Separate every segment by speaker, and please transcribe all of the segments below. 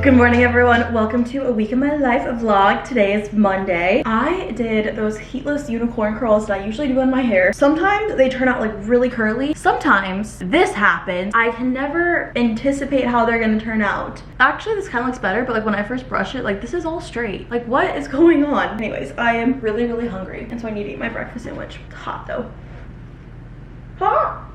Speaker 1: Good morning, everyone. Welcome to a week in my life vlog. Today is Monday. I did those heatless unicorn curls that I usually do in my hair. Sometimes they turn out like really curly. Sometimes this happens. I can never anticipate how they're gonna turn out. Actually, this kind of looks better, but like when I first brush it, like this is all straight. Like what is going on? Anyways, I am really hungry, and so I need to eat my breakfast sandwich. It's hot though.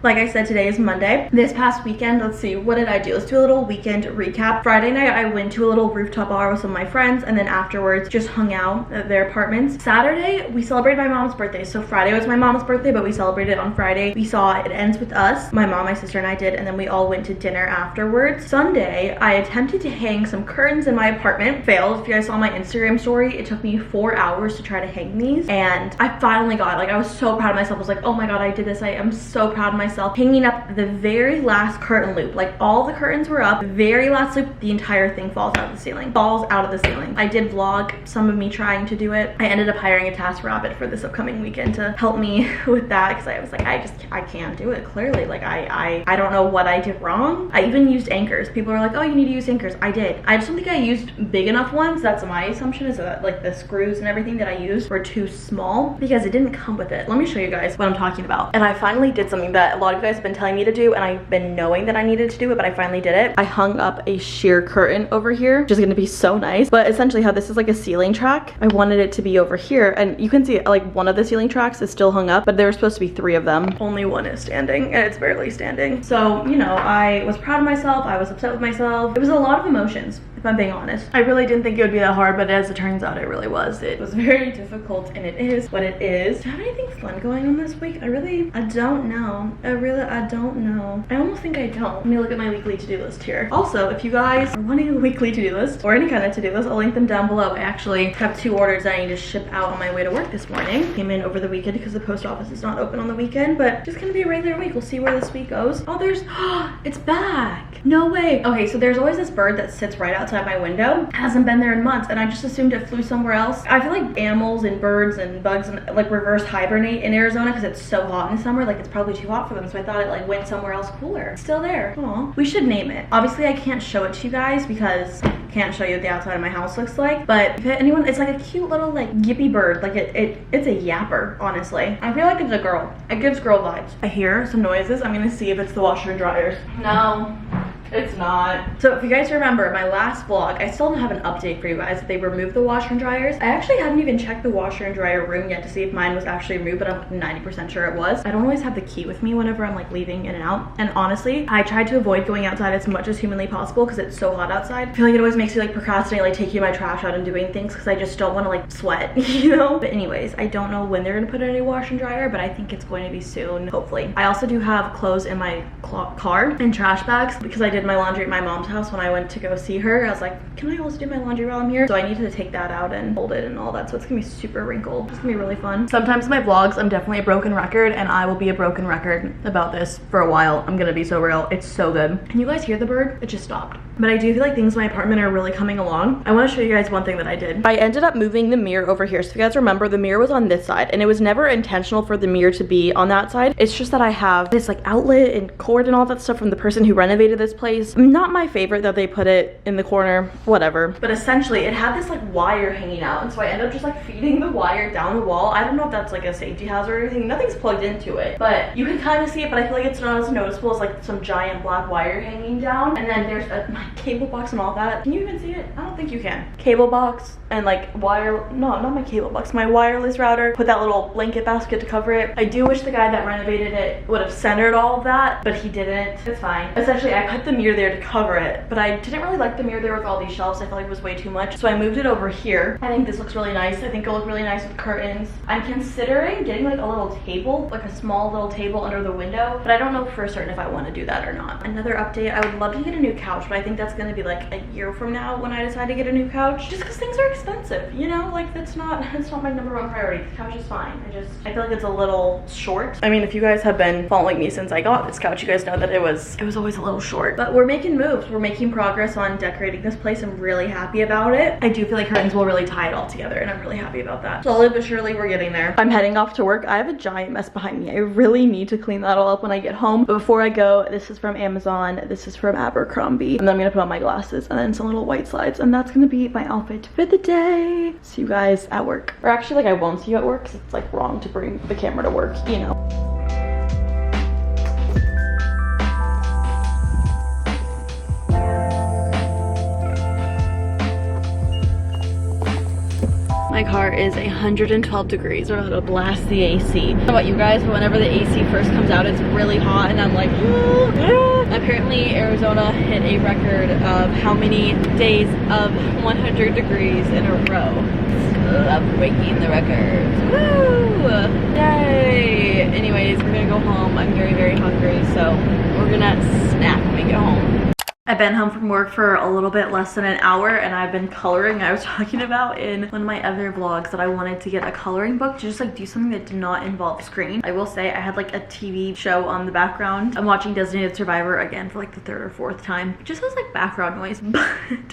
Speaker 1: Like I said, today is Monday. This past weekend, let's see, what did I do? Let's do a little weekend recap. Friday night, I went to a little rooftop bar with some of my friends, and then afterwards just hung out at their apartments. Saturday, we celebrated my mom's birthday. So Friday was my mom's birthday, but we celebrated on Friday. We saw It Ends With Us. My mom, my sister, and I did, and then we all went to dinner afterwards. Sunday, I attempted to hang some curtains in my apartment. Failed. If you guys saw my Instagram story, it took me 4 hours to try to hang these, and I finally got it. Like, I was so proud of myself. I was like, oh my god, I did this. I am so proud of myself. Hanging up the very last curtain loop. Like, all the curtains were up, the very last loop, the entire thing falls out of the ceiling. Falls out of the ceiling. I did vlog some of me trying to do it. I ended up hiring a task rabbit for this upcoming weekend to help me with that, because I was like, I can't do it, clearly. Like, I don't know what I did wrong. I even used anchors. People are like, oh, you need to use anchors. I did. I just don't think I used big enough ones. That's my assumption, is that like the screws and everything that I used were too small because it didn't come with it. Let me show you guys what I'm talking about. And I finally did something that a lot of you guys have been telling me to do, and I've been knowing that I needed to do it, but I finally did it. I hung up a sheer curtain over here, which is gonna be so nice. But essentially how this is like a ceiling track, I wanted it to be over here, and you can see like one of the ceiling tracks is still hung up, but there were supposed to be 3 of them. Only one is standing, and it's barely standing. So, you know, I was proud of myself. I was upset with myself. It was a lot of emotions, if I'm being honest. I really didn't think it would be that hard, but as it turns out, it really was. It was very difficult, and it is what it is. Do I have anything fun going on this week? I don't know. I don't know. I almost think I don't. Let me look at my weekly to-do list here. Also, if you guys are wanting a weekly to-do list or any kind of to-do list, I'll link them down below. I actually have 2 orders that I need to ship out on my way to work this morning. Came in over the weekend because the post office is not open on the weekend, but just gonna be a regular week. We'll see where this week goes. Oh, it's back. No way. Okay, so there's always this bird that sits right outside my window. Hasn't been there in months, and I just assumed it flew somewhere else. I feel like animals and birds and bugs and like reverse hibernate in Arizona because it's so hot in the summer. Like, it's probably too hot for them, so I thought it like went somewhere else cooler. It's still there. Aw. We should name it. Obviously, I can't show it to you guys because I can't show you what the outside of my house looks like, but if anyone, it's like a cute little like yippy bird. Like it's a yapper, honestly. I feel like it's a girl. It gives girl vibes. I hear some noises. I'm gonna see if it's the washer and dryers. No. It's not. So if you guys remember my last vlog, I still don't have an update for you guys. They removed the washer and dryers. I actually haven't even checked the washer and dryer room yet to see if mine was actually removed, but I'm 90% sure it was. I don't always have the key with me whenever I'm like leaving in and out. And honestly, I tried to avoid going outside as much as humanly possible because it's so hot outside. I feel like it always makes me like procrastinate, like taking my trash out and doing things because I just don't want to like sweat, you know? But anyways, I don't know when they're gonna put in a washer and dryer, but I think it's going to be soon, hopefully. I also do have clothes in my car and trash bags because I did my laundry at my mom's house when I went to go see her. I was like, can I also do my laundry while I'm here? So I need to take that out and fold it and all that, so it's gonna be super wrinkled. It's gonna be really fun. Sometimes in my vlogs I'm definitely a broken record, and I will be a broken record about this for a while. I'm gonna be so real. It's so good. Can you guys hear the bird? It just stopped. But I do feel like things in my apartment are really coming along. I want to show you guys one thing that I did. I ended up moving the mirror over here. So if you guys remember, the mirror was on this side, and it was never intentional for the mirror to be on that side. It's just that I have this like outlet and cord and all that stuff from the person who renovated this place. Not my favorite that they put it in the corner, whatever. But essentially it had this like wire hanging out, and so I ended up just like feeding the wire down the wall. I don't know if that's like a safety hazard or anything. Nothing's plugged into it, but you can kind of see it, but I feel like it's not as noticeable as like some giant black wire hanging down. And then there's my cable box and all that. Can you even see it? I don't think you can. Cable box and like wire, no, not my cable box, my wireless router. Put that little blanket basket to cover it. I do wish the guy that renovated it would have centered all of that, but he didn't. It's fine. Essentially, I put the mirror there to cover it, but I didn't really like the mirror there with all these shelves. I felt like it was way too much, so I moved it over here. I think this looks really nice. I think it'll look really nice with curtains. I'm considering getting like a little table, like a small little table under the window, but I don't know for certain if I want to do that or not. Another update, I would love to get a new couch, but I think that's gonna be like a year from now when I decide to get a new couch, just because things are expensive, you know? Like, that's not my number 1 priority. The couch is fine. I feel like it's a little short. I mean, if you guys have been following me since I got this couch, you guys know that it was always a little short. But we're making moves. We're making progress on decorating this place. I'm really happy about it. I do feel like curtains will really tie it all together, and I'm really happy about that. Slowly but surely, we're getting there. I'm heading off to work. I have a giant mess behind me. I really need to clean that all up when I get home. But before I go, this is from Amazon. This is from Abercrombie. And then I'm gonna put on my glasses and then some little white slides, and that's gonna be my outfit for the day. See you guys at work. Or actually, like, I won't see you at work because it's like wrong to bring the camera to work, you know. My car is 112 degrees. We're about to blast the AC. I don't know about you guys, but whenever the AC first comes out, it's really hot and I'm like, Apparently Arizona hit a record of how many days of 100 degrees in a row. Love breaking the records. Woo! Yay! Anyways, we're gonna go home. I'm very, very hungry, so we're gonna snack when we get home. I've been home from work for a little bit less than an hour and I've been coloring. I was talking about in one of my other vlogs that I wanted to get a coloring book to just like do something that did not involve screen. I will say I had like a TV show on the background. I'm watching Designated Survivor again for like the 3rd or 4th time. It just has like background noise, but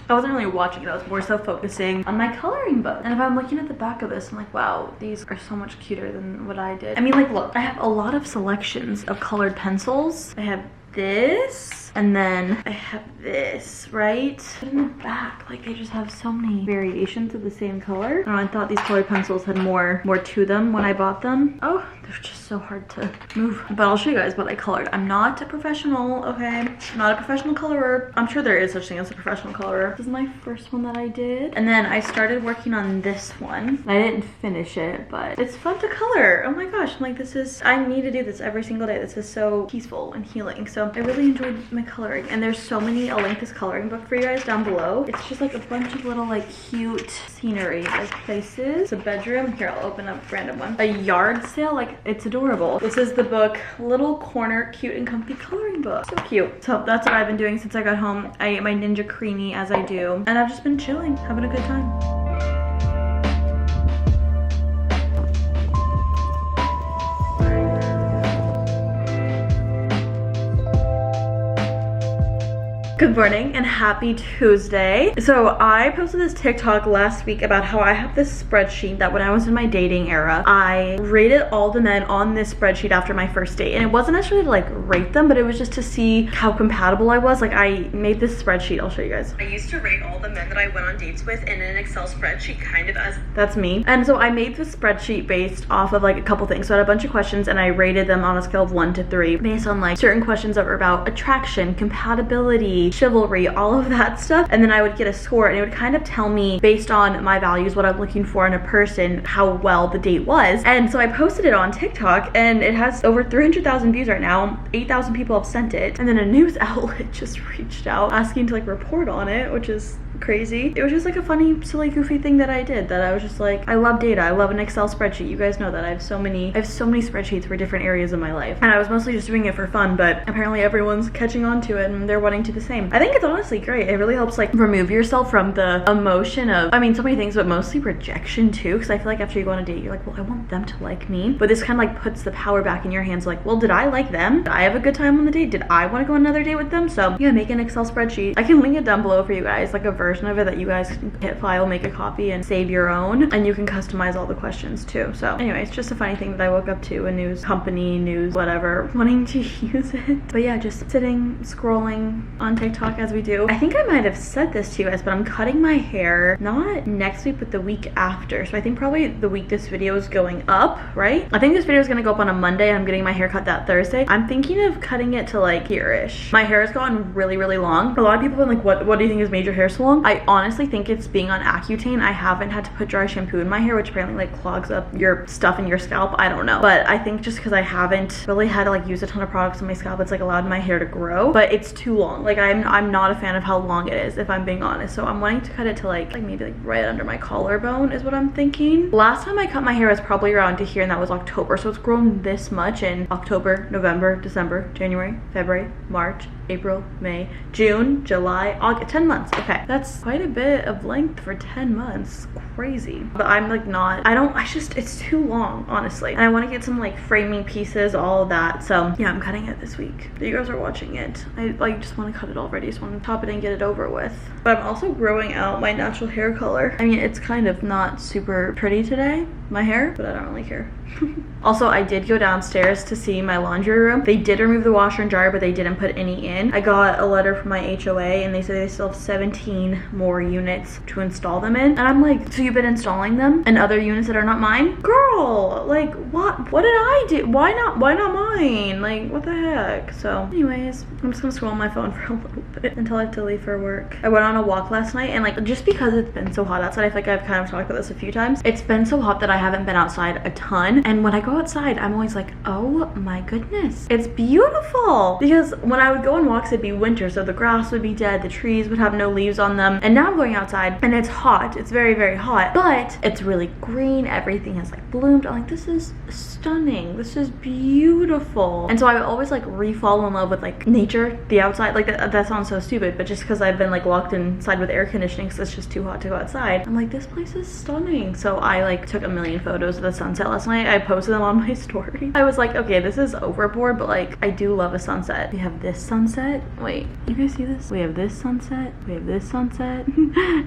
Speaker 1: I wasn't really watching it. I was more so focusing on my coloring book. And if I'm looking at the back of this, I'm like, wow, these are so much cuter than what I did. I mean, like, look, I have a lot of selections of colored pencils. I have this, and then I have this, right? But in the back, like, they just have so many variations of the same color. I thought these colored pencils had more to them when I bought them. Oh, they're just so hard to move. But I'll show you guys what I colored. I'm not a professional, okay? I'm not a professional colorer. I'm sure there is such thing as a professional colorer. This is my first one that I did. And then I started working on this one. I didn't finish it, but it's fun to color. Oh my gosh, I'm like, I need to do this every single day. This is so peaceful and healing. So I really enjoyed my coloring. And there's so many, I'll link this coloring book for you guys down below. It's just like a bunch of little like cute scenery, like places. It's a bedroom. Here, I'll open up a random one. A yard sale, like, it's adorable. This is the book, Little Corner Cute and Comfy Coloring Book. So cute. So that's what I've been doing since I got home. I ate my Ninja Creamy as I do. And I've just been chilling, having a good time. Good morning and happy Tuesday. So I posted this TikTok last week about how I have this spreadsheet that when I was in my dating era, I rated all the men on this spreadsheet after my first date. And it wasn't actually to like rate them, but it was just to see how compatible I was. Like, I made this spreadsheet. I'll show you guys. I used to rate all the men that I went on dates with in an Excel spreadsheet, kind of as, that's me. And so I made this spreadsheet based off of like a couple things. So I had a bunch of questions and I rated them on a scale of 1 to 3 based on like certain questions that were about attraction, compatibility, chivalry, all of that stuff. And then I would get a score and it would kind of tell me based on my values, what I'm looking for in a person, how well the date was. And so I posted it on TikTok and it has over 300,000 views right now. 8,000 people have sent it. And then a news outlet just reached out asking to like report on it, which is crazy. It was just like a funny, silly, goofy thing that I did, that I was just like, I love data. I love an Excel spreadsheet. You guys know that I have so many spreadsheets for different areas of my life. And I was mostly just doing it for fun, but apparently everyone's catching on to it and they're wanting to do the same. I think it's honestly great. It really helps like remove yourself from the emotion of, I mean, so many things, but mostly rejection too. Because I feel like after you go on a date, you're like, well, I want them to like me. But this kind of like puts the power back in your hands. Like, well, did I like them? Did I have a good time on the date? Did I want to go on another date with them? So yeah, make an Excel spreadsheet. I can link it down below for you guys, like a version of it that you guys can hit file, make a copy and save your own. And you can customize all the questions too. So anyway, it's just a funny thing that I woke up to, a news company, news, whatever, wanting to use it. But yeah, just sitting, scrolling on TikTok as we do. I think I might have said this to you guys, but I'm cutting my hair not next week, but the week after. So I think probably the week this video is going up, right? I think this video is gonna go up on a Monday and I'm getting my hair cut that Thursday. I'm thinking of cutting it to like here-ish. My hair has gotten really, really long. A lot of people have been like, what do you think has made your hair so long? I honestly think it's being on Accutane. I haven't had to put dry shampoo in my hair, which apparently like clogs up your stuff in your scalp. I don't know. But I think just because I haven't really had to like use a ton of products on my scalp, it's like allowed my hair to grow, but it's too long. Like I'm not a fan of how long it is, if I'm being honest. So I'm wanting to cut it to like maybe like right under my collarbone is what I'm thinking. Last time I cut my hair was probably around to here, and that was October. So it's grown this much in October, November, December, January, February, March, April, May, June, July, August, 10 months. Okay, That's quite a bit of length for 10 months. Crazy. But I'm like not, it's too long, honestly. And I want to get some like framing pieces, all of that. So yeah, I'm cutting it this week. You guys are watching it. I like just want to cut it already. Just want to top it and get it over with. But I'm also growing out my natural hair color. I mean, it's kind of not super pretty today, my hair, but I don't really care. Also, I did go downstairs to see my laundry room. They did remove the washer and dryer, but they didn't put any in. I got a letter from my HOA and they said they still have 17 more units to install them in. And I'm like, so you've been installing them and other units that are not mine? Girl, like what did I do? Why not mine? Like, what the heck? So anyways, I'm just gonna scroll on my phone for a little bit until I have to leave for work. I went on a walk last night and like, just because it's been so hot outside, I feel like I've kind of talked about this a few times. It's been so hot that I haven't been outside a ton. And when I go outside, I'm always like, oh my goodness, it's beautiful. Because when I would go on walks, it'd be winter, so the grass would be dead, the trees would have no leaves on them. And now I'm going outside and it's hot. It's very, very hot, but it's really green. Everything has like bloomed. I'm like, this is stunning. This is beautiful. And so I would always like re-fall in love with like nature, the outside. Like that sounds so stupid, but just because I've been like locked inside with air conditioning because it's just too hot to go outside, I'm like, this place is stunning. So I like took a million photos of the sunset last night. I posted them on my story. I was like, okay, this is overboard, but like I do love a sunset. We have this sunset. Wait, you guys see this? We have this sunset. We have this sunset.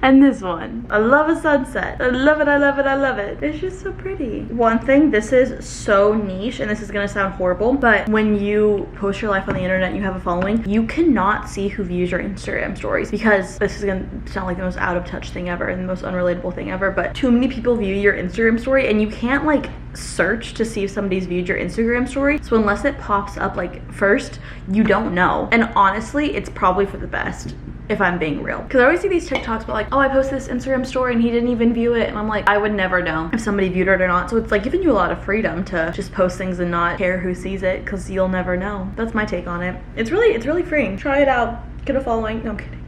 Speaker 1: And this one. I love a sunset. I love it. I love it. I love it. It's just so pretty. One thing, this is so niche and this is gonna sound horrible, but when you post your life on the internet and you have a following, you cannot see who views your Instagram stories, because this is gonna sound like the most out of touch thing ever and the most unrelatable thing ever, but too many people view your Instagram story and you can't like search to see if somebody's viewed your Instagram story. So unless it pops up like first, you don't know. And honestly, it's probably for the best, if I'm being real. Because I always see these TikToks about like, oh, I posted this Instagram story and he didn't even view it. And I'm like, I would never know if somebody viewed it or not. So it's like giving you a lot of freedom to just post things and not care who sees it, because you'll never know. That's my take on it. It's really freeing. Try it out. Get a following. No, I'm kidding.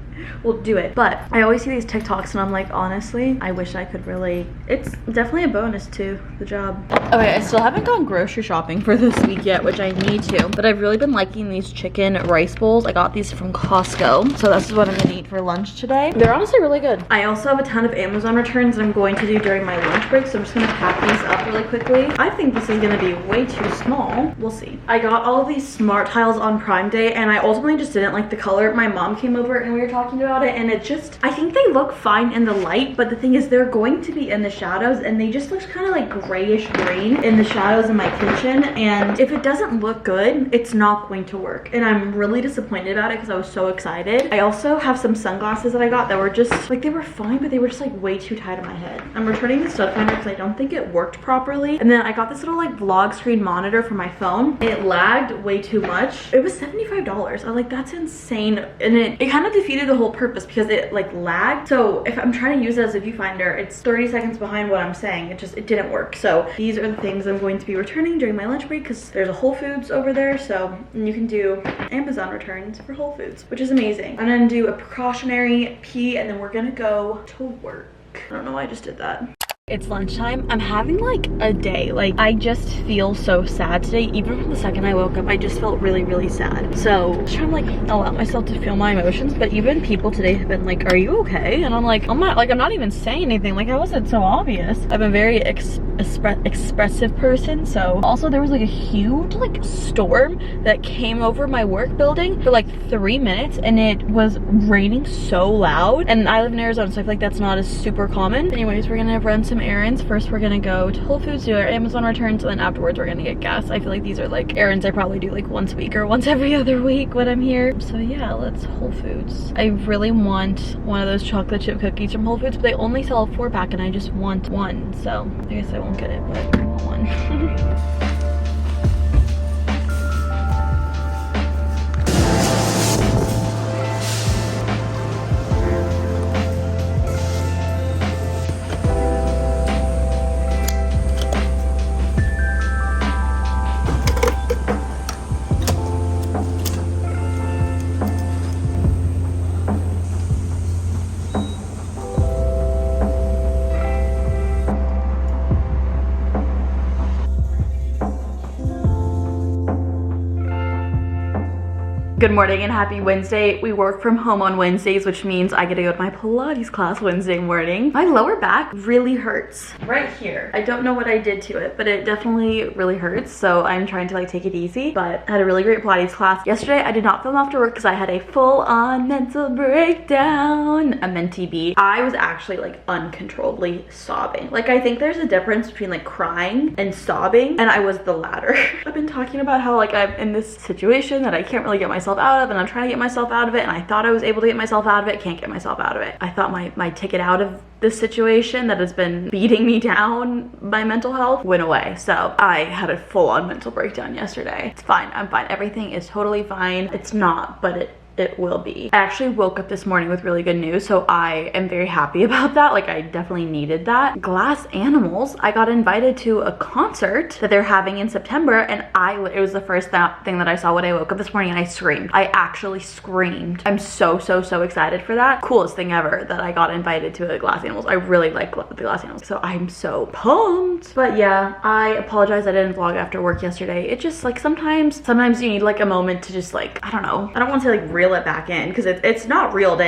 Speaker 1: We'll do it. But I always see these TikToks and I'm like, honestly, I wish I could relate. It's definitely a bonus to the job. Okay, I still haven't gone grocery shopping for this week yet, which I need to, but I've really been liking these chicken rice bowls. I got these from Costco, so this is what I'm gonna eat for lunch today. They're honestly really good. I also have a ton of Amazon returns that I'm going to do during my lunch break, so I'm just gonna pack these up really quickly. I think this is gonna be way too small. We'll see. I got all of these smart tiles on Prime Day and I ultimately just didn't like the color. My mom came over and we were talking about it, and it just, I think they look fine in the light, but the thing is they're going to be in the shadows and they just look kind of like grayish green in the shadows in my kitchen, and if it doesn't look good, it's not going to work, and I'm really disappointed about it because I was so excited. I also have some sunglasses that I got that were just like, they were fine, but they were just like way too tight on my head. I'm returning the stud finder because I don't think it worked properly. And then I got this little like vlog screen monitor for my phone. It lagged way too much. It was $75. I was like, that's insane, and it kind of defeated the whole purpose because it like lagged. So if I'm trying to use it as a viewfinder, it's 30 seconds behind what I'm saying. It didn't work. So these are the things I'm going to be returning during my lunch break, because there's a Whole Foods over there, so you can do Amazon returns for Whole Foods, which is amazing. I'm gonna do a precautionary pee and then we're gonna go to work. I don't know why I just did that. It's lunchtime. I'm having like a day. Like, I just feel so sad today. Even from the second I woke up, I just felt really sad. So I'm trying to like allow myself to feel my emotions, but even people today have been like, are you okay? And I'm like, I'm not even saying anything. Like, I wasn't so obvious. I'm a very expressive person. So also there was like a huge like storm that came over my work building for like 3 minutes, and it was raining so loud, and I live in Arizona, so I feel like that's not as super common. Anyways, we're gonna run some errands. First we're gonna go to Whole Foods, do our Amazon returns, and then afterwards we're gonna get gas. I feel like these are like errands I probably do like once a week or once every other week when I'm here. So yeah, let's Whole Foods. I really want one of those chocolate chip cookies from Whole Foods, but they only sell a 4-pack and I just want one, so I guess I won't get it, but I want one. Good morning and happy Wednesday. We work from home on Wednesdays, which means I get to go to my Pilates class Wednesday morning. My lower back really hurts right here. I don't know what I did to it, but it definitely really hurts. So I'm trying to like take it easy, but I had a really great Pilates class. Yesterday, I did not film after work because I had a full-on mental breakdown, a mentee B. I was actually like uncontrollably sobbing. Like I think there's a difference between like crying and sobbing, and I was the latter. I've been talking about how like I'm in this situation that I can't really get myself out of, and I'm trying to get myself out of it, and I thought I was able to get myself out of it, can't get myself out of it. I thought my ticket out of this situation that has been beating me down, my mental health, went away. So I had a full-on mental breakdown yesterday. It's fine, I'm fine. Everything is totally fine. It's not, but it will be. I actually woke up this morning with really good news, so I am very happy about that. Like I definitely needed that. Glass Animals, I got invited to a concert that they're having in September, and it was the first thing that I saw when I woke up this morning, and I screamed. I actually screamed. I'm so excited for that. Coolest thing ever that I got invited to a Glass Animals. I really like the Glass Animals, so I'm so pumped. But yeah, I apologize I didn't vlog after work yesterday. It just like sometimes you need like a moment to just like, I don't know. I don't want to like reel it back in because it's not reeled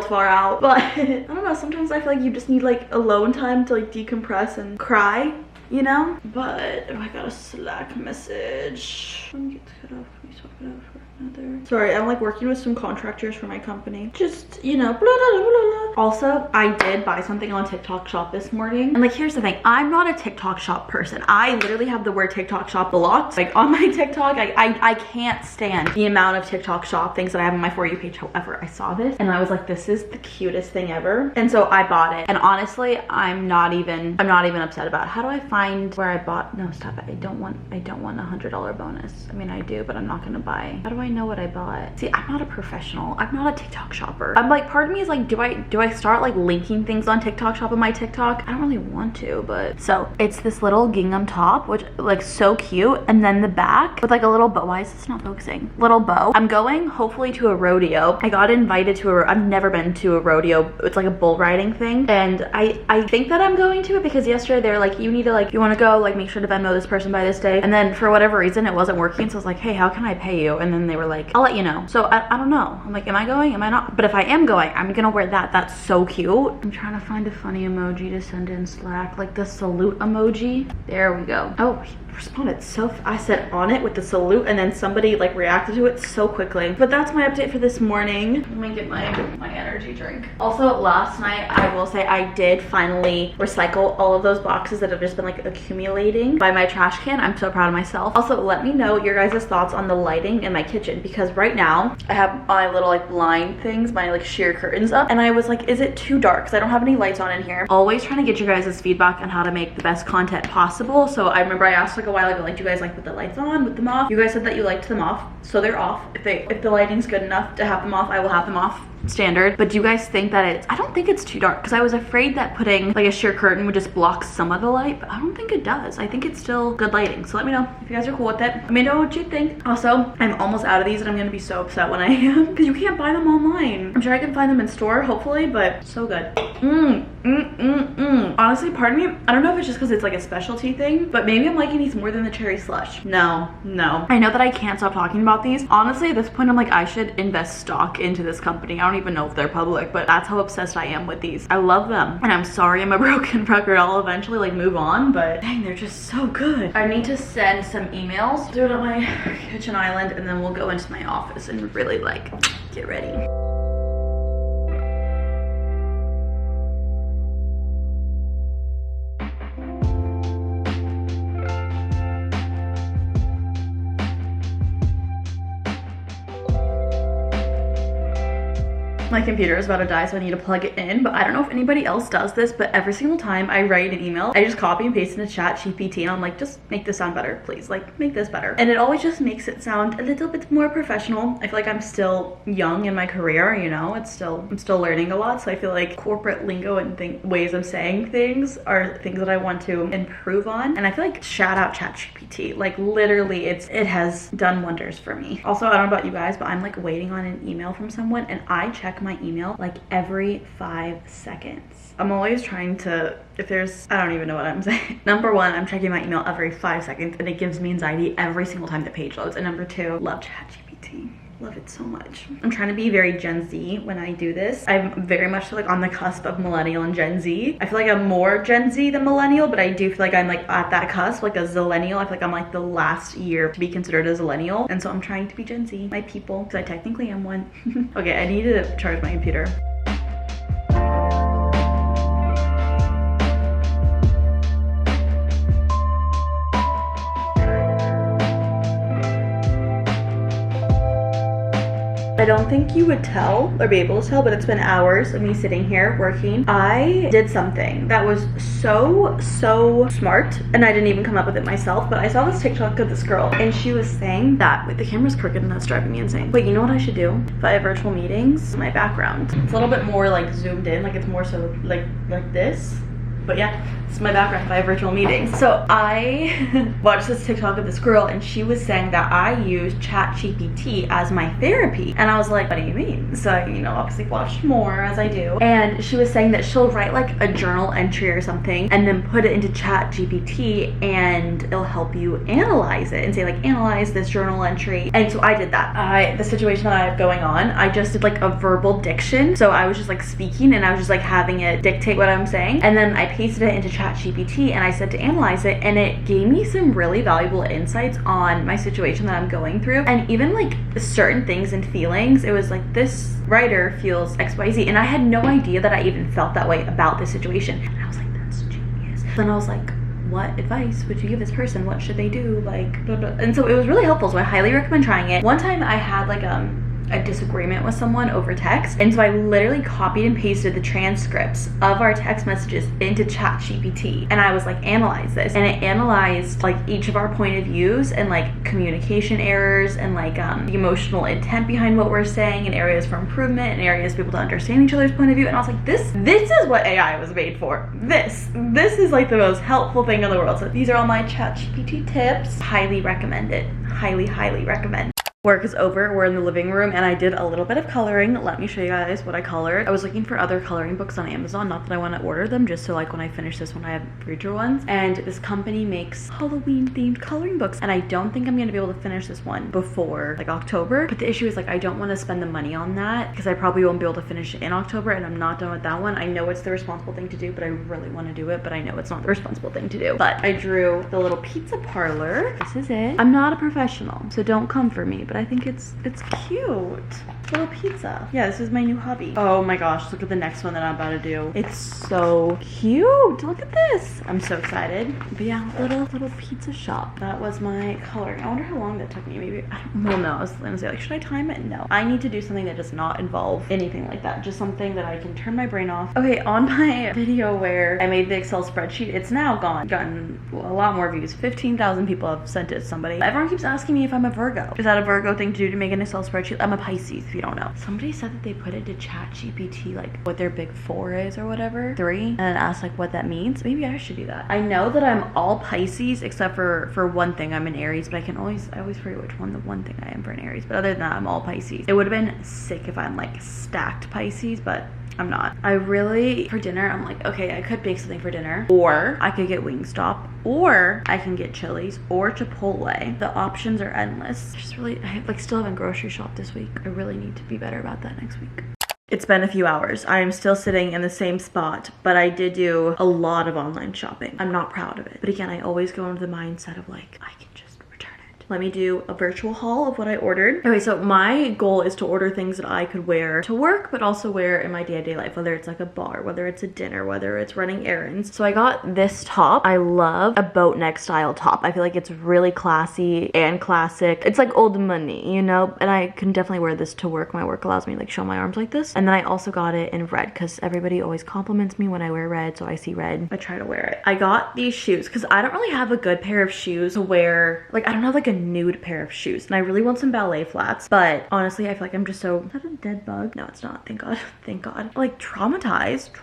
Speaker 1: far out, but I don't know, sometimes I feel like you just need like alone time to like decompress and cry, you know. But oh, I got a Slack message. Let me get cut off. Let me swap it out for another. Sorry, I'm like working with some contractors for my company, just, you know, blah, blah, blah, blah. Also, I did buy something on TikTok shop this morning, and like here's the thing, I'm not a TikTok shop person. I literally have the word TikTok shop blocked like on my TikTok. I can't stand the amount of TikTok shop things that I have on my For You page. However, I saw this and I was like, this is the cutest thing ever, and so I bought it. And honestly, I'm not even upset about it. How do I find where I bought? No, stop it. I don't want a $100 bonus. I mean, I do, but I'm not gonna buy. How do I know what I bought? See, I'm not a professional. I'm not a TikTok shopper. I'm like, part of me is like, do I start like linking things on TikTok shop in my TikTok? I don't really want to, but so it's this little gingham top, which like so cute, and then the back with like a little bow. Why is this not focusing? Little bow. I'm going hopefully to a rodeo. I got invited to I've never been to a rodeo. It's like a bull riding thing, and I think that I'm going to it because yesterday they were like, you need to like, you want to go, like make sure to Venmo this person by this day, and then for whatever reason it wasn't working, so I was like, hey, how can I pay you? And then they were like, I'll let you know. So I don't know. I'm like, am I going? Am I not? But if I am going, I'm gonna wear that. That's so cute. I'm trying to find a funny emoji to send in Slack, like the salute emoji. There we go. Oh, he responded so I said on it with the salute, and then somebody like reacted to it so quickly. But that's my update for this morning. Let me get my energy drink. Also, last night, I will say I did finally recycle all of those boxes that have just been like accumulating by my trash can. I'm so proud of myself. Also, let me know your guys' thoughts on the lighting in my kitchen, because right now I have my little like blind things, my like sheer curtains up, and I was like, is it too dark? Because I don't have any lights on in here. Always trying to get your guys' feedback on how to make the best content possible. So I remember I asked like a while ago, like, do you guys like with the lights on, with them off? You guys said that you liked them off, so they're off. If the lighting's good enough to have them off, I will have them off. Standard. But do you guys think that I don't think it's too dark, because I was afraid that putting like a sheer curtain would just block some of the light, but I don't think it does. I think it's still good lighting. So let me know if you guys are cool with it. Let me know what you think. Also, I'm almost out of these, and I'm gonna be so upset when I am, because you can't buy them online. I'm sure I can find them in store, hopefully, but so good. Honestly, pardon me, I don't know if it's just because it's like a specialty thing, but maybe I'm liking these more than the cherry slush. No. I know that I can't stop talking about these. Honestly, at this point, I'm like, I should invest stock into this company. I don't even know if they're public, but that's how obsessed I am with these. I love them, and I'm sorry I'm a broken record. I'll eventually like move on, but dang, they're just so good. I need to send some emails, do it on my kitchen island, and then we'll go into my office and really like get ready. My computer is about to die, so I need to plug it in, but I don't know if anybody else does this, but every single time I write an email, I just copy and paste into ChatGPT, and I'm like, just make this sound better, please. Like, make this better. And it always just makes it sound a little bit more professional. I feel like I'm still young in my career, you know, I'm still learning a lot, so I feel like corporate lingo and ways of saying things are things that I want to improve on. And I feel like, shout out ChatGPT, like literally it has done wonders for me. Also, I don't know about you guys, but I'm like waiting on an email from someone, and I check my email like every 5 seconds. I'm always trying to, if there's, I don't even know what I'm saying. Number one, I'm checking my email every 5 seconds, and it gives me anxiety every single time the page loads. And number two, love ChatGPT. love it so much. I'm trying to be very Gen Z when I do this. I'm very much like on the cusp of millennial and Gen Z. I feel like I'm more Gen Z than millennial, but I do feel like I'm like at that cusp, like a zillennial. I feel like I'm like the last year to be considered a zillennial. And so I'm trying to be Gen Z, my people, because I technically am one. Okay, I need to charge my computer. I don't think you would tell or be able to tell, but it's been hours of me sitting here working. I did something that was so smart, and I didn't even come up with it myself, but I saw this TikTok of this girl, and she was saying that, wait, the camera's crooked and that's driving me insane. Wait, you know what I should do? If I have virtual meetings, my background, it's a little bit more like zoomed in, like it's more so like this. But yeah, it's my background if I have virtual meetings. So I watched this TikTok of this girl, and she was saying that I use ChatGPT as my therapy. And I was like, what do you mean? So I, you know, obviously watched more as I do. And she was saying that she'll write like a journal entry or something and then put it into ChatGPT, and it'll help you analyze it and say like, analyze this journal entry. And so I did that. The situation that I have going on, I just did like a verbal diction. So I was just like speaking, and I was just like having it dictate what I'm saying. And then I pasted it into ChatGPT, and I said to analyze it, and it gave me some really valuable insights on my situation that I'm going through, and even like certain things and feelings. It was like, this writer feels XYZ, and I had no idea that I even felt that way about this situation. And I was like, that's genius. Then I was like, what advice would you give this person? What should they do? Like, blah, blah. And so it was really helpful. So I highly recommend trying it. One time I had like a disagreement with someone over text, and so I literally copied and pasted the transcripts of our text messages into ChatGPT, and I was like, analyze this, and it analyzed like each of our point of views and like communication errors and like the emotional intent behind what we're saying, and areas for improvement and areas to be able to understand each other's point of view. And I was like, this is what AI was made for. This is like the most helpful thing in the world. So these are all my ChatGPT tips. Highly recommend it. Highly recommend. Work is over, we're in the living room, and I did a little bit of coloring. Let me show you guys what I colored. I was looking for other coloring books on Amazon, not that I want to order them, just so like when I finish this one I have future ones. And this company makes Halloween themed coloring books, and I don't think I'm going to be able to finish this one before like October. But the issue is like, I don't want to spend the money on that because I probably won't be able to finish it in October, and I'm not done with that one. I know it's the responsible thing to do, but I really want to do it, but I know it's not the responsible thing to do. But I drew the little pizza parlor. This is it. I'm not a professional, so don't come for me, but I think it's cute. Little pizza. Yeah, this is my new hobby. Oh my gosh, look at the next one that I'm about to do. It's so cute. Look at this. I'm so excited. But yeah, little pizza shop. That was my coloring. I wonder how long that took me. Maybe, well, no, I was gonna say like, should I time it? No. I need to do something that does not involve anything like that. Just something that I can turn my brain off. Okay, on my video where I made the Excel spreadsheet, it's now gotten a lot more views. 15,000 people have sent it to somebody. Everyone keeps asking me if I'm a Virgo. Is that a Virgo thing to do to make an Excel spreadsheet? I'm a Pisces, if you don't know. Somebody said that they put it to ChatGPT, like what their big 4 is or whatever, 3, and then asked like what that means. Maybe I should do that. I know that I'm all Pisces except for one thing. I'm an Aries, but I always forget which one the one thing I am for an Aries. But other than that, I'm all Pisces. It would have been sick if I'm like stacked Pisces, but I'm not. I really, for dinner, I'm like, okay, I could bake something for dinner, or I could get Wingstop, or I can get Chili's or Chipotle. The options are endless. Just really, I like still haven't grocery shopped this week. I really need to be better about that next week. It's been a few hours. I am still sitting in the same spot, but I did do a lot of online shopping. I'm not proud of it. But again, I always go into the mindset of like, I can just return it. Let me do a virtual haul of what I ordered. Okay, so my goal is to order things that I could wear to work, but also wear in my day-to-day life, whether it's like a bar, whether it's a dinner, whether it's running errands. So I got this top. I love a boat neck style top. I feel like it's really classy and classic. It's like old money, you know? And I can definitely wear this to work. My work allows me to like show my arms like this. And then I also got it in red because everybody always compliments me when I wear red, so I see red. I try to wear it. I got these shoes because I don't really have a good pair of shoes to wear. Like, I don't have like a nude pair of shoes, and I really want some ballet flats, but honestly I feel like I'm just so, is that a dead bug? No, it's not. Thank God. Like traumatized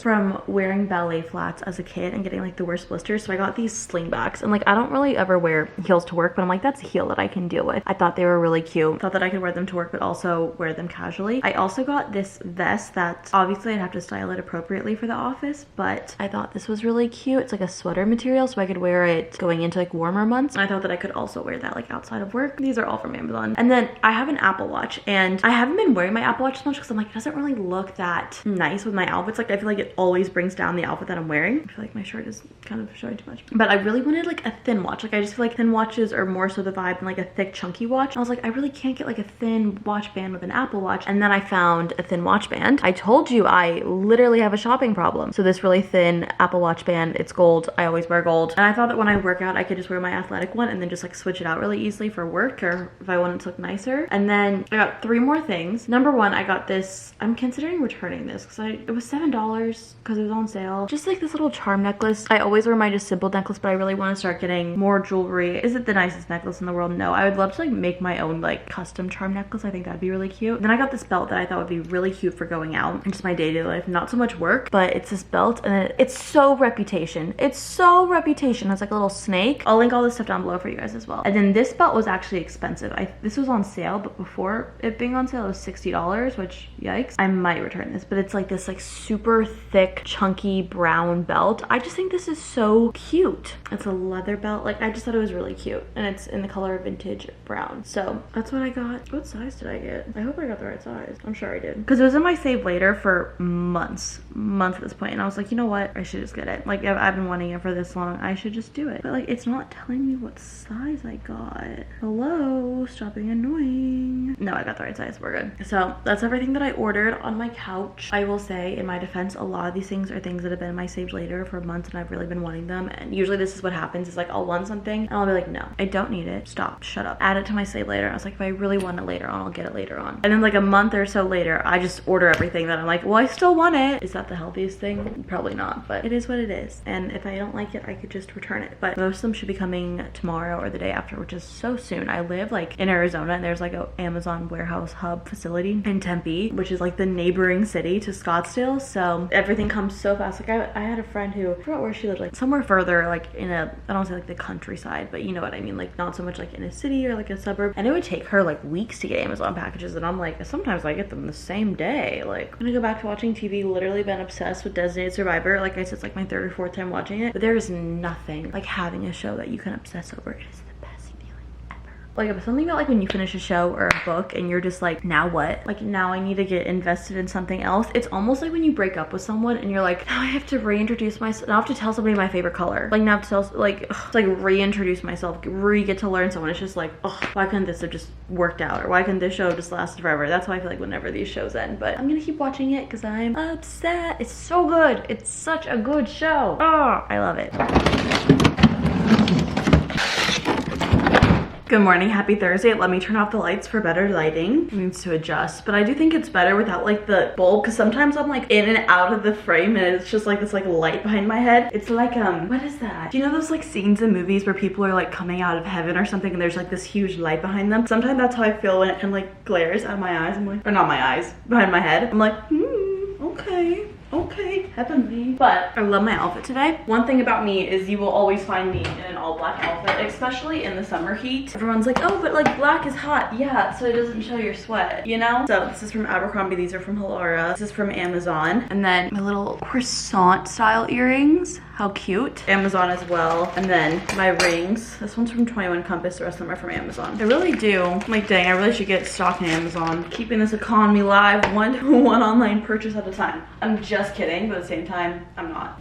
Speaker 1: from wearing ballet flats as a kid and getting like the worst blisters. So I got these slingbacks, and like I don't really ever wear heels to work, but I'm like, that's a heel that I can deal with. I thought they were really cute. Thought that I could wear them to work but also wear them casually. I also got this vest that obviously I'd have to style it appropriately for the office, but I thought this was really cute. It's like a sweater material, so I could wear it going into like warmer months. And I thought that I could also wear wear that like outside of work. These are all from Amazon. And then I have an Apple Watch, and I haven't been wearing my Apple Watch as much because I'm like, it doesn't really look that nice with my outfits. Like I feel like it always brings down the outfit that I'm wearing. I feel like my shirt is kind of showing too much, but I really wanted like a thin watch. Like I just feel like thin watches are more so the vibe than like a thick chunky watch. I was like, I really can't get like a thin watch band with an Apple Watch. And then I found a thin watch band. I told you I literally have a shopping problem. So this really thin Apple Watch band, it's gold. I always wear gold. And I thought that when I work out, I could just wear my athletic one and then just like switch it out really easily for work or if I wanted to look nicer. And then I got 3 more things. Number 1, I got this. I'm considering returning this because it was $7 because it was on sale. Just like this little charm necklace. I always wear my just simple necklace, but I really want to start getting more jewelry. Is it the nicest necklace in the world? No. I would love to like make my own like custom charm necklace. I think that'd be really cute. Then I got this belt that I thought would be really cute for going out and just my day-to-day life. Not so much work, but it's this belt and it's so Reputation. It's so Reputation. It's like a little snake. I'll link all this stuff down below for you guys as well. And then this belt was actually expensive. This was on sale, but before it being on sale, it was $60, which yikes. I might return this, but it's like this like super thick, chunky brown belt. I just think this is so cute. It's a leather belt. Like I just thought it was really cute, and it's in the color vintage brown. So that's what I got. What size did I get? I hope I got the right size. I'm sure I did, because it was in my save later for months at this point, and I was like, you know what, I should just get it. Like I've been wanting it for this long, I should just do it. But like it's not telling me what size I got. Hello, stop being annoying. No, I got the right size. We're good. So that's everything that I ordered on my couch. I will say, in my defense, a lot of these things are things that have been in my saved later for months, and I've really been wanting them. And usually this is what happens, is like I'll want something and I'll be like, no, I don't need it. Stop, shut up. Add it to my save later. I was like, if I really want it later on, I'll get it later on. And then like a month or so later, I just order everything that I'm like, well, I still want it. Is that the healthiest thing? Probably not, but it is what it is. And if I don't like it, I could just return it. But most of them should be coming tomorrow or the day after, which is so soon. I live like in Arizona, and there's like a Amazon warehouse hub facility in Tempe, which is like the neighboring city to Scottsdale. So everything comes so fast. Like I had a friend who, I forgot where she lived, like somewhere further, like in a, I don't say like the countryside, but you know what I mean, like not so much like in a city or like a suburb, and it would take her like weeks to get Amazon packages, and I'm like, sometimes I get them the same day. Like I'm gonna go back to watching TV. Literally been obsessed with Designated Survivor. Like I said, it's like my 3rd or 4th time watching it, but there is nothing like having a show that you can obsess over. It is the best feeling ever. Like something about like when you finish a show or a book and you're just like, now what? Like now I need to get invested in something else. It's almost like when you break up with someone and you're like, now I have to reintroduce myself. Now I have to tell somebody my favorite color. Like now I have to tell, like, ugh, like reintroduce myself, get to learn someone. It's just like, oh, why couldn't this have just worked out? Or why couldn't this show have just lasted forever? That's how I feel like whenever these shows end. But I'm gonna keep watching it because I'm upset. It's so good. It's such a good show. Oh, I love it. Good morning, happy Thursday. Let me turn off the lights for better lighting. It needs to adjust, but I do think it's better without like the bulb, because sometimes I'm like in and out of the frame and it's just like this like light behind my head. It's like, what is that? Do you know those like scenes in movies where people are like coming out of heaven or something and there's like this huge light behind them? Sometimes that's how I feel when it kind of like glares out of my eyes. I'm like, or not my eyes, behind my head. I'm like, okay, heavenly. But I love my outfit today. One thing about me is you will always find me in an all black outfit, especially in the summer heat. Everyone's like, oh, but like black is hot. Yeah, so it doesn't show your sweat, you know? So this is from Abercrombie. These are from Halara. This is from Amazon. And then my little croissant style earrings. How cute. Amazon as well. And then my rings. This one's from 21 Compass. The rest of them are from Amazon. I really do. I'm like, dang, I really should get stock in Amazon. Keeping this economy live, one online purchase at a time. I'm just kidding, but at the same time, I'm not.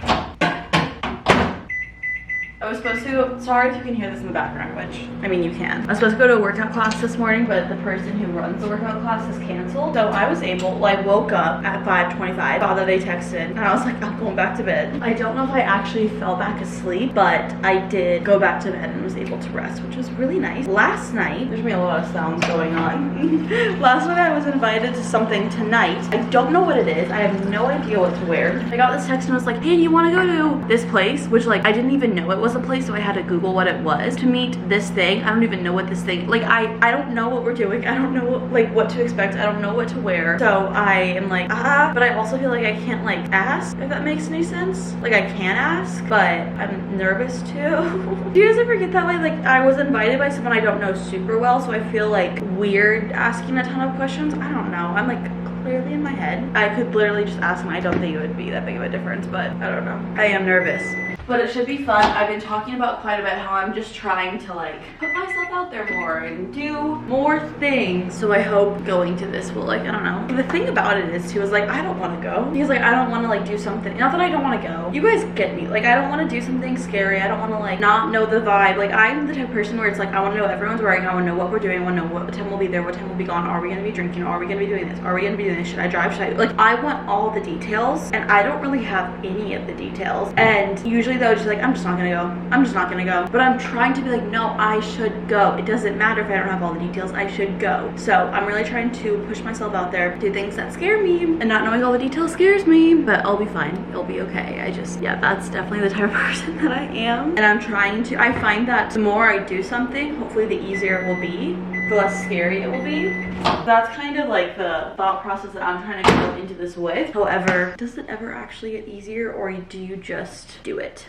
Speaker 1: I was supposed to, sorry if you can hear this in the background, which, I mean, you can. I was supposed to go to a workout class this morning, but the person who runs the workout class has canceled. So I was able, well, I woke up at 5:25, saw that they texted, and I was like, I'm going back to bed. I don't know if I actually fell back asleep, but I did go back to bed and was able to rest, which was really nice. Last night, there's gonna be a lot of sounds going on. Last night I was invited to something tonight. I don't know what it is. I have no idea what to wear. I got this text and was like, hey, do you wanna go to this place? Which like, I didn't even know it was a place, so I had to Google what it was to meet this thing. I don't even know what this thing, like I don't know what we're doing. I don't know what to expect. I don't know what to wear. So I am like, but I also feel like I can't like ask, if that makes any sense. Like I can ask, but I'm nervous too. Do you guys ever get that way? Like I was invited by someone I don't know super well, so I feel like weird asking a ton of questions. I don't know. I'm like clearly in my head. I could literally just ask them. I don't think it would be that big of a difference, but I don't know. I am nervous. But it should be fun. I've been talking about quite a bit how I'm just trying to like put myself out there more and do more things. So I hope going to this will like, I don't know. The thing about it is too is like I don't want to go because like I don't want to like do something. Not that I don't want to go. You guys get me. Like I don't want to do something scary. I don't want to like not know the vibe. Like I'm the type of person where it's like I want to know everyone's wearing. I want to know what we're doing. I want to know what time we'll be there. What time we'll be gone. Are we going to be drinking? Are we going to be doing this? Are we going to be doing this? Should I drive? Should I? Like I want all the details and I don't really have any of the details. And usually though, just like I'm just not gonna go. I'm just not gonna go. But I'm trying to be like, no, I should go. It doesn't matter if I don't have all the details. I should go. So I'm really trying to push myself out there, do things that scare me, and not knowing all the details scares me. But I'll be fine. It'll be okay. I just, yeah, that's definitely the type of person that I am. And I'm trying to. I find that the more I do something, hopefully the easier it will be, the less scary it will be. That's kind of like the thought process that I'm trying to go into this with. However, does it ever actually get easier, or do you just do it?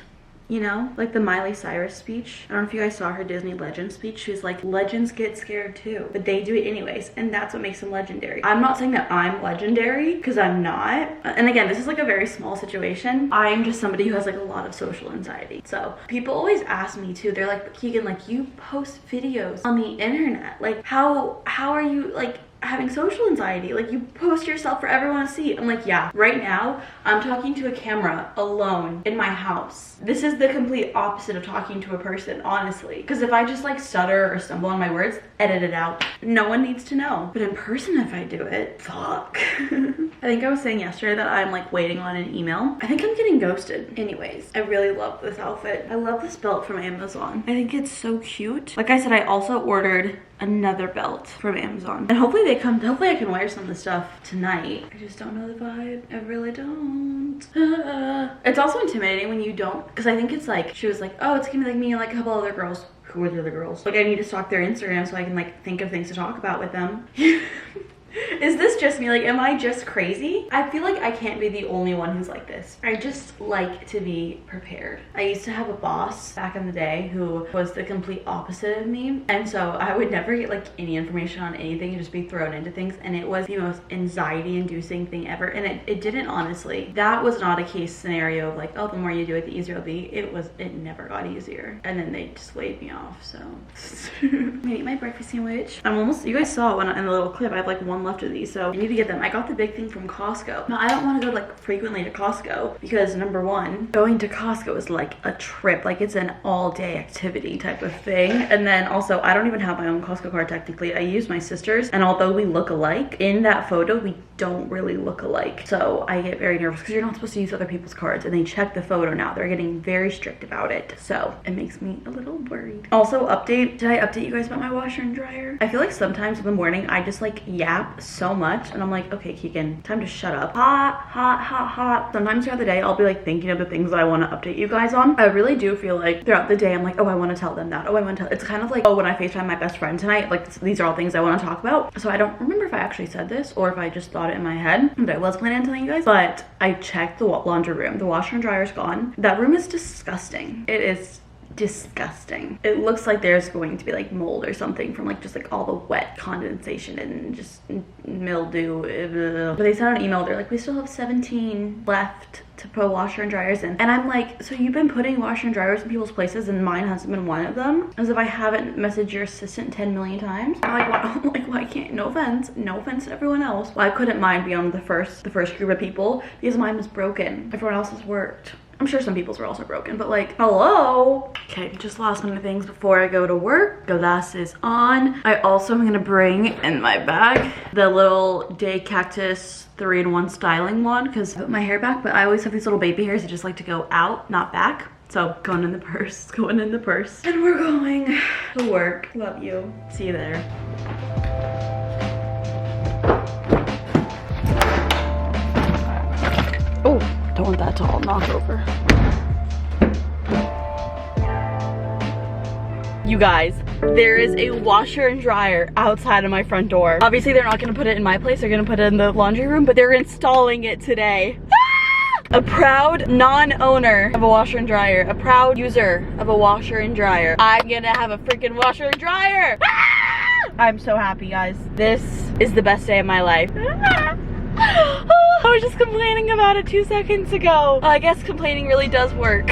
Speaker 1: You know, like the Miley Cyrus speech. I don't know if you guys saw her Disney Legend speech. She was like, legends get scared too, but they do it anyways, and that's what makes them legendary. I'm not saying that I'm legendary, because I'm not. And again, this is like a very small situation. I'm just somebody who has like a lot of social anxiety. So people always ask me too, they're like, Keegan, like you post videos on the internet. Like how are you like having social anxiety? Like you post yourself for everyone to see. I'm like, yeah, right now I'm talking to a camera alone in my house. This is the complete opposite of talking to a person, honestly, because if I just like stutter or stumble on my words, edit it out. No one needs to know. But in person, if I do it, fuck. I think I was saying yesterday that I'm like waiting on an email. I think I'm getting ghosted. Anyways, I really love this outfit. I love this belt from Amazon. I think it's so cute. Like I said, I also ordered another belt from Amazon, and hopefully they come. Hopefully I can wear some of the stuff tonight. I just don't know the vibe. I really don't. It's also intimidating when you don't, because I think it's like, she was like, oh, it's gonna be like me and like a couple other girls. Who are the other girls? Like I need to stalk their Instagram so I can like think of things to talk about with them. Is this just me? Like, am I just crazy? I feel like I can't be the only one who's like this. I just like to be prepared. I used to have a boss back in the day who was the complete opposite of me. And so I would never get like any information on anything and just be thrown into things. And it was the most anxiety inducing thing ever. And it didn't, honestly. That was not a case scenario of like, oh, the more you do it, the easier it'll be. It never got easier. And then they just laid me off, so. I'm gonna eat my breakfast sandwich. I'm almost, you guys saw when in the little clip, I have like one left of these, so I need to get them. I got the big thing from Costco. Now I don't want to go like frequently to Costco because number one, going to Costco is like a trip. Like it's an all-day activity type of thing. And then also I don't even have my own Costco card technically. I use my sister's, and although we look alike in that photo, we don't really look alike. So I get very nervous because you're not supposed to use other people's cards, and they check the photo now. They're getting very strict about it, so it makes me a little worried. Also, update, did I update you guys about my washer and dryer? I feel like sometimes in the morning I just like yap so much, and I'm like, okay, Keegan, time to shut up. Hot. Sometimes throughout the day I'll be like thinking of the things that I want to update you guys on. I really do feel like throughout the day I'm like, oh, I want to tell them that. Oh, I want to tell. It's kind of like, oh, when I FaceTime my best friend tonight, like these are all things I want to talk about. So I don't remember if I actually said this or if I just thought it in my head, but I was planning on telling you guys. But I checked the laundry room. The washer and dryer is gone. That room is disgusting. It is disgusting. It looks like there's going to be like mold or something from like just like all the wet condensation and just mildew. But they sent out an email, they're like, we still have 17 left to put washer and dryers in. And I'm like, so you've been putting washer and dryers in people's places and mine hasn't been one of them? As if I haven't messaged your assistant 10 million times. I'm like, why can't, no offense to everyone else. Why couldn't mine be on the first group of people? Because mine was broken. Everyone else's worked. I'm sure some people's were also broken, but like, hello. Okay, just last minute things before I go to work. Glasses on. I also am gonna bring in my bag the little Day Cactus 3-in-1 styling wand, because I put my hair back, but I always have these little baby hairs that just like to go out, not back. So going in the purse, And we're going to work. Love you. See you there. Oh. Don't want that to all knock over. You guys, there is a washer and dryer outside of my front door. Obviously, they're not gonna put it in my place. They're gonna put it in the laundry room, but they're installing it today. A proud non-owner of a washer and dryer, a proud user of a washer and dryer. I'm gonna have a freaking washer and dryer. I'm so happy, guys. This is the best day of my life. I was just complaining about it 2 seconds ago. I guess complaining really does work.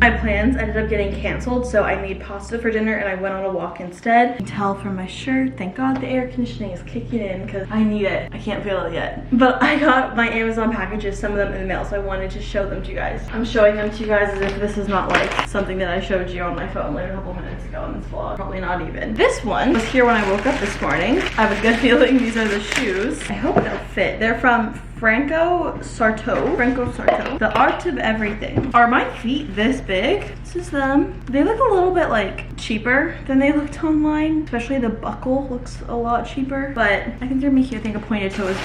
Speaker 1: My plans ended up getting canceled, so I made pasta for dinner and I went on a walk instead. You can tell from my shirt, thank God the air conditioning is kicking in because I need it. I can't feel it yet. But I got my Amazon packages, some of them in the mail, so I wanted to show them to you guys. I'm showing them to you guys as if this is not like something that I showed you on my phone like a couple minutes ago in this vlog. Probably not even. This one was here when I woke up this morning. I have a good feeling these are the shoes. I hope they'll fit. They're from Franco Sarto. The Art of Everything. Are my feet this big? This is them. They look a little bit like cheaper than they looked online. Especially the buckle looks a lot cheaper. But I think they're me cute. I think a pointed toe is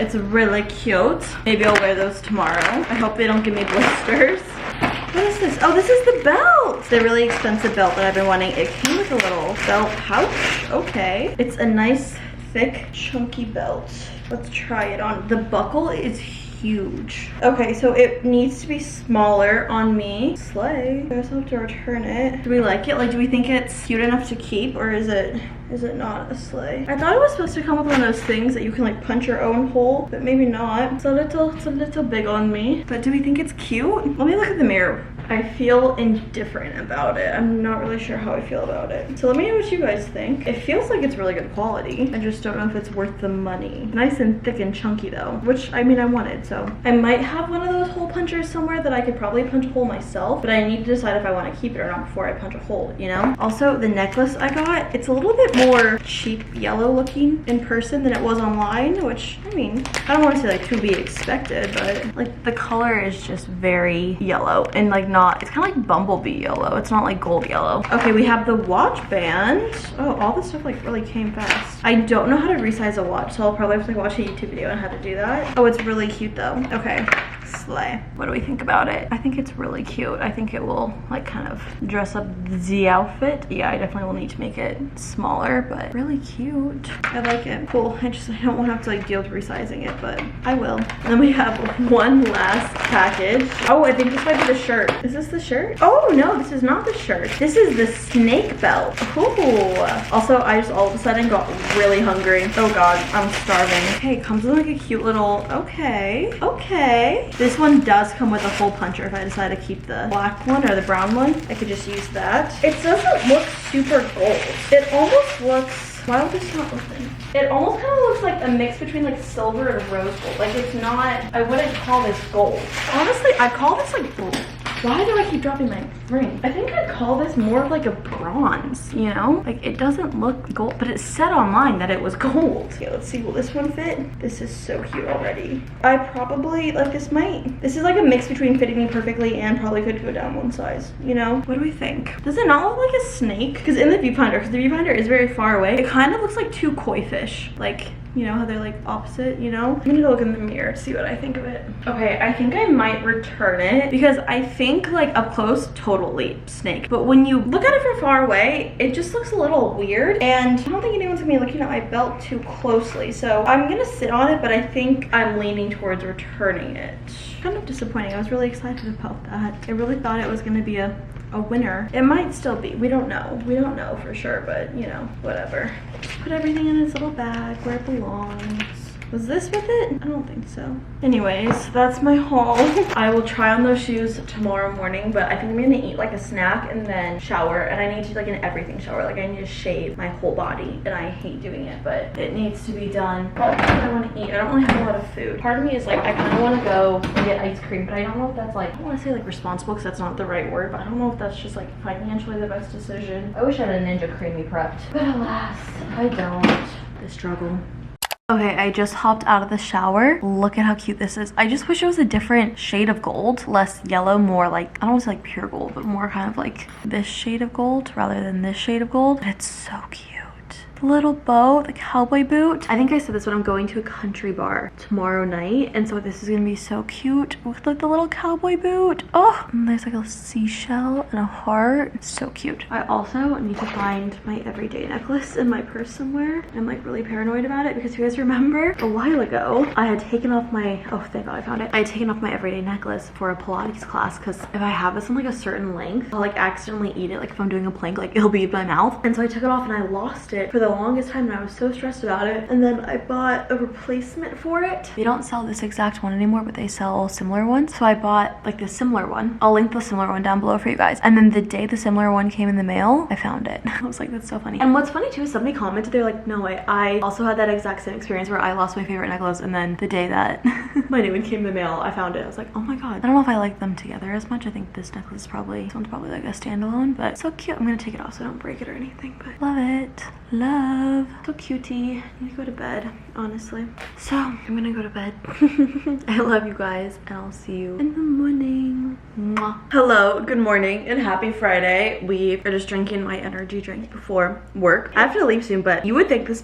Speaker 1: it's really cute. Maybe I'll wear those tomorrow. I hope they don't give me blisters. What is this? Oh, this is the belt. The really expensive belt that I've been wanting. It came with a little belt pouch. Okay. It's a nice, thick, chunky belt. Let's try it on. The buckle is huge. Okay, so it needs to be smaller on me. Slay. I guess I'll have to return it. Do we like it? Like, do we think it's cute enough to keep, or is it not a sleigh? I thought it was supposed to come with one of those things that you can like punch your own hole, but maybe not. It's a little big on me. But do we think it's cute? Let me look at the mirror. I feel indifferent about it. I'm not really sure how I feel about it. So let me know what you guys think. It feels like it's really good quality. I just don't know if it's worth the money. Nice and thick and chunky though, which I mean I wanted, so. I might have one of those hole punchers somewhere that I could probably punch a hole myself, but I need to decide if I want to keep it or not before I punch a hole, you know? Also, the necklace I got, it's a little bit more cheap yellow looking in person than it was online, which, I mean, I don't want to say like to be expected, but like the color is just very yellow and like it's kind of like bumblebee yellow. It's not like gold yellow. Okay, we have the watch band. Oh, all this stuff like really came fast. I don't know how to resize a watch, so I'll probably have to like watch a YouTube video on how to do that. Oh, it's really cute though. Okay. Slay. What do we think about it? I think it's really cute. I think it will like kind of dress up the outfit. Yeah, I definitely will need to make it smaller, but really cute. I like it. Cool. I don't want to have to like deal with resizing it, but I will. And then we have one last package. Oh, I think this might be the shirt. Is this the shirt? Oh no, this is not the shirt. This is the snake belt. Ooh. Also, I just all of a sudden got really hungry. Oh god, I'm starving. Okay, it comes with like a cute little, okay. This one does come with a hole puncher if I decide to keep the black one or the brown one. I could just use that. It doesn't look super gold. It almost looks, why would this not open? It almost kind of looks like a mix between like silver and rose gold. Like it's not, I wouldn't call this gold. Honestly, I call this like gold. Why do I keep dropping my ring? I think I'd call this more of like a bronze, you know? Like it doesn't look gold, but it said online that it was gold. Okay, let's see, will this one fit? This is so cute already. I probably, like this is like a mix between fitting me perfectly and probably could go down one size, you know? What do we think? Does it not look like a snake? Because in the viewfinder, because the viewfinder is very far away, it kind of looks like two koi fish. Like, you know how they're like opposite, you know? I need to look in the mirror to see what I think of it. Okay, I think I might return it because I think like up close, totally snake. But when you look at it from far away, it just looks a little weird. And I don't think anyone's gonna be looking at my belt too closely. So I'm gonna sit on it, but I think I'm leaning towards returning it. Kind of disappointing. I was really excited about that. I really thought it was gonna be a winner. It might still be. We don't know. We don't know for sure, but you know, whatever. Just put everything in its little bag where it belongs. Was this with it? I don't think so. Anyways, that's my haul. I will try on those shoes tomorrow morning, but I think I'm gonna eat like a snack and then shower. And I need to like an everything shower. Like I need to shave my whole body and I hate doing it, but it needs to be done. But that's what I want to eat. I don't really have a lot of food. Part of me is like, I kind of want to go and get ice cream, but I don't know if that's like, I don't want to say like responsible because that's not the right word, but I don't know if that's just like financially the best decision. I wish I had a Ninja Creamy prepped, but alas, I don't. The struggle. Okay, I just hopped out of the shower. Look at how cute this is. I just wish it was a different shade of gold, less yellow, more like, I don't want to say like pure gold, but more kind of like this shade of gold rather than this shade of gold. But it's so cute. The little bow, the cowboy boot. I think I said this, but I'm going to a country bar tomorrow night, and so this is gonna be so cute with like the little cowboy boot. Oh, and there's like a seashell and a heart. It's so cute. I also need to find my everyday necklace in my purse somewhere. I'm like really paranoid about it because if you guys remember a while ago, I had taken off my, oh thank God I found it. I had taken off my everyday necklace for a Pilates class because if I have this in like a certain length, I'll like accidentally eat it. Like if I'm doing a plank, like it'll be in my mouth. And so I took it off and I lost it for the the longest time and I was so stressed about it. And then I bought a replacement for it. They don't sell this exact one anymore, but they sell similar ones. So I bought like the similar one. I'll link the similar one down below for you guys. And then the day the similar one came in the mail, I found it. I was like, that's so funny. And what's funny too is somebody commented, they're like, no way, I also had that exact same experience where I lost my favorite necklace, and then the day that my new one came in the mail, I found it. I was like, oh my god. I don't know if I like them together as much. I think this necklace is probably, this one's probably like a standalone, but so cute. I'm gonna take it off so I don't break it or anything, but love it. Love. So cutie. I need to go to bed, honestly. So I'm gonna go to bed. I love you guys, and I'll see you in the morning. Mwah. Hello, good morning, and happy Friday. We are just drinking my energy drink before work. I have to leave soon, but you would think this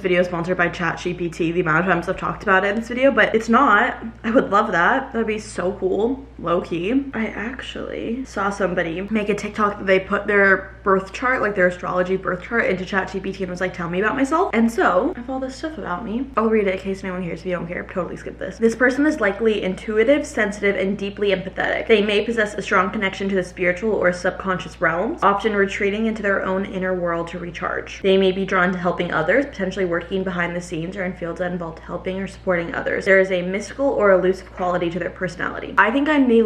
Speaker 1: video is sponsored by ChatGPT, the amount of times I've talked about it in this video, but it's not. I would love that. That'd be so cool. Low key. I actually saw somebody make a TikTok that they put their birth chart, like their astrology birth chart, into ChatGPT and was like, tell me about myself. And so I have all this stuff about me. I'll read it in case anyone hears. If you don't care, totally skip this. This person is likely intuitive, sensitive, and deeply empathetic. They may possess a strong connection to the spiritual or subconscious realms, often retreating into their own inner world to recharge. They may be drawn to helping others, potentially working behind the scenes or in fields that involve helping or supporting others. There is a mystical or elusive quality to their personality. I think I'm the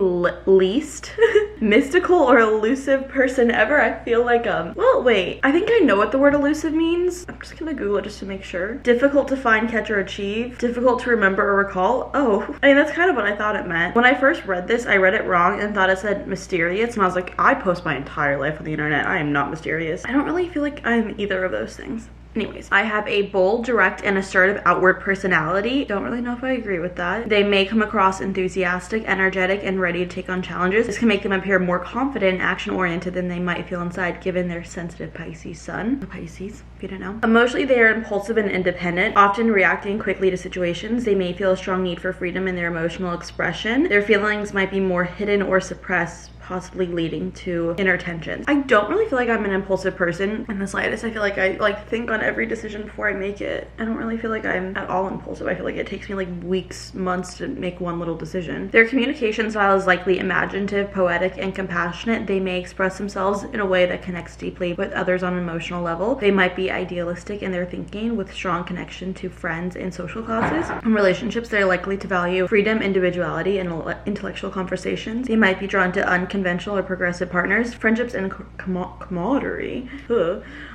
Speaker 1: least mystical or elusive person ever. I feel like, well, wait, I think I know what the word elusive means. I'm just gonna Google it just to make sure. Difficult to find, catch, or achieve. Difficult to remember or recall. Oh, I mean, that's kind of what I thought it meant. When I first read this, I read it wrong and thought it said mysterious, and I was like, I post my entire life on the internet. I am not mysterious. I don't really feel like I'm either of those things. Anyways, I have a bold, direct, and assertive outward personality. Don't really know if I agree with that. They may come across enthusiastic, energetic, and ready to take on challenges. This can make them appear more confident and action-oriented than they might feel inside, given their sensitive Pisces sun. Pisces, if you don't know. Emotionally, they are impulsive and independent, often reacting quickly to situations. They may feel a strong need for freedom in their emotional expression. Their feelings might be more hidden or suppressed, possibly leading to inner tensions. I don't really feel like I'm an impulsive person in the slightest. I feel like I think on every decision before I make it. I don't really feel like I'm at all impulsive. I feel like it takes me like weeks, months to make one little decision. Their communication style is likely imaginative, poetic, and compassionate. They may express themselves in a way that connects deeply with others on an emotional level. They might be idealistic in their thinking with strong connection to friends and social classes. In relationships, they're likely to value freedom, individuality, and intellectual conversations. They might be drawn to unconventional or progressive partners. Friendships and camaraderie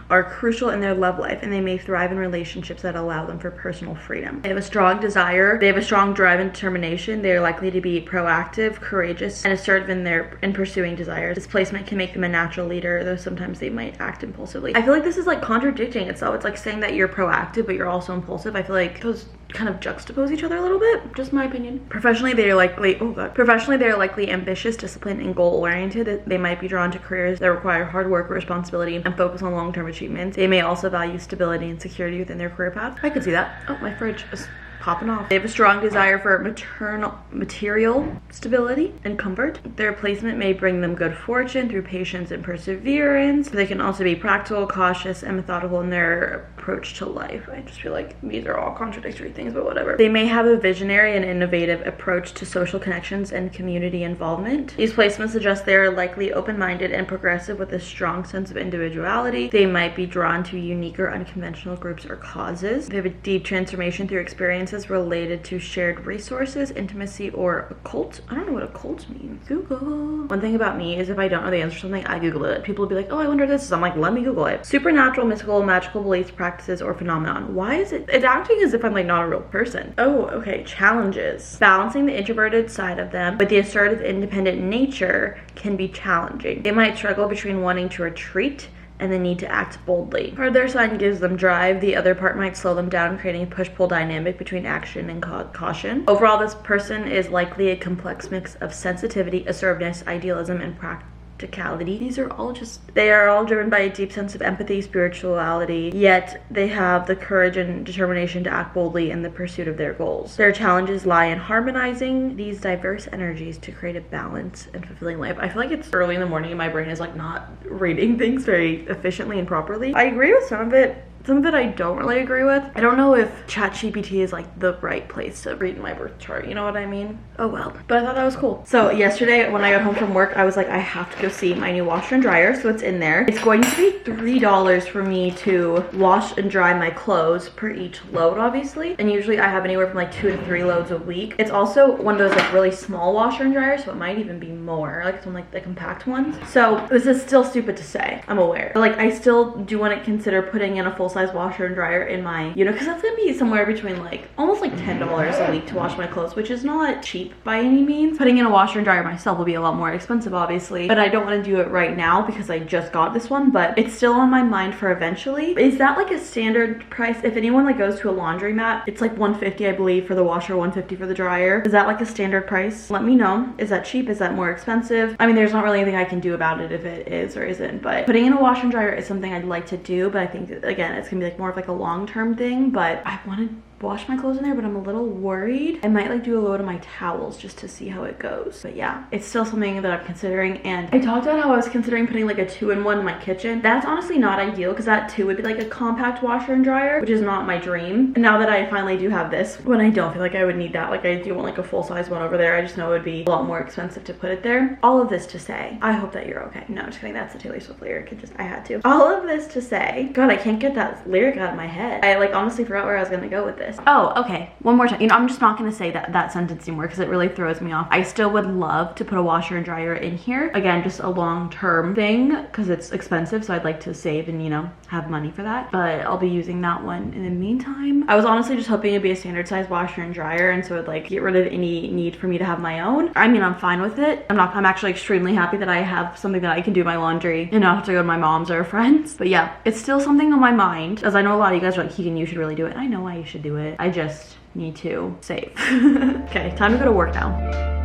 Speaker 1: are crucial in their love life, and they may thrive in relationships that allow them for personal freedom. They have a strong desire. They have a strong drive and determination. They are likely to be proactive, courageous, and assertive in pursuing desires. This placement can make them a natural leader, though sometimes they might act impulsively. I feel like this is like contradicting itself. It's like saying that you're proactive, but you're also impulsive. I feel like those kind of juxtapose each other a little bit, just my opinion. Professionally, they are likely ambitious, disciplined, and goal-oriented. They might be drawn to careers that require hard work, responsibility, and focus on long-term achievements. They may also value stability and security within their career path. I could see that. Oh, my fridge is popping off. They have a strong desire for material stability and comfort. Their placement may bring them good fortune through patience and perseverance. They can also be practical, cautious, and methodical in their approach to life. I just feel like these are all contradictory things, but whatever. They may have a visionary and innovative approach to social connections and community involvement. These placements suggest they are likely open-minded and progressive with a strong sense of individuality. They might be drawn to unique or unconventional groups or causes. They have a deep transformation through experiences related to shared resources, intimacy, or occult. I don't know what occult means. Google. One thing about me is if I don't know the answer to something, I Google it. People will be like, oh, I wonder what this is. I'm like, let me Google it. Supernatural, mystical, magical beliefs, practices, or phenomenon. Why is it? It's acting as if I'm like not a real person. Oh, okay. Challenges. Balancing the introverted side of them with the assertive, independent nature can be challenging. They might struggle between wanting to retreat and the need to act boldly. Part of their sign gives them drive. The other part might slow them down, creating a push-pull dynamic between action and caution. Overall, this person is likely a complex mix of sensitivity, assertiveness, idealism, and practicality. They are all driven by a deep sense of empathy, spirituality, yet they have the courage and determination to act boldly in the pursuit of their goals. Their challenges lie in harmonizing these diverse energies to create a balanced and fulfilling life. I feel like it's early in the morning and my brain is like not reading things very efficiently and properly. I agree with some of it, something that I don't really agree with. I don't know if ChatGPT is like the right place to read my birth chart, you know what I mean? Oh well, but I thought that was cool. So yesterday when I got home from work, I was like, I have to go see my new washer and dryer, so it's in there. It's going to be $3 for me to wash and dry my clothes per each load, obviously, and usually I have anywhere from like 2 to 3 loads a week. It's also one of those like really small washer and dryers, so it might even be more, like it's one like the compact ones. So this is still stupid to say, I'm aware, but like I still do want to consider putting in a full-size washer and dryer in my unit, because that's gonna be somewhere between like almost like $10 a week to wash my clothes, which is not cheap by any means. Putting in a washer and dryer myself will be a lot more expensive, obviously, but I don't want to do it right now because I just got this one, but it's still on my mind for eventually. Is that like a standard price? If anyone like goes to a laundromat, it's like $150, I believe, for the washer, $150 for the dryer. Is that like a standard price? Let me know. Is that cheap? Is that more expensive? I mean, there's not really anything I can do about it if it is or isn't, but putting in a washer and dryer is something I'd like to do, but I think that, again, it's gonna be like more of like a long-term thing. But I want to wash my clothes in there, but I'm a little worried. I might like do a load of my towels just to see how it goes. But yeah, it's still something that I'm considering. And I talked about how I was considering putting like a 2-in-1 in my kitchen. That's honestly not ideal because that too would be like a compact washer and dryer, which is not my dream. And now that I finally do have this, when I don't feel like I would need that, like I do want like a full-size one over there, I just know it would be a lot more expensive to put it there. All of this to say, I hope that you're okay. No, just kidding, that's the Taylor Swift lyric. I had to. All of this to say, God, I can't get that lyric out of my head. I like honestly forgot where I was gonna go with this. Oh, okay. One more time. You know, I'm just not going to say that sentence anymore because it really throws me off. I still would love to put a washer and dryer in here. Again, just a long-term thing because it's expensive, so I'd like to save and, you know, have money for that. But I'll be using that one in the meantime. I was honestly just hoping it'd be a standard size washer and dryer, and so it'd like get rid of any need for me to have my own. I mean, I'm fine with it. I'm actually extremely happy that I have something that I can do my laundry and not have to go to my mom's or friends. But yeah, it's still something on my mind, as I know a lot of you guys are like, Keegan, you should really do it. I know why you should do it. I just need to save. Okay, time to go to work now.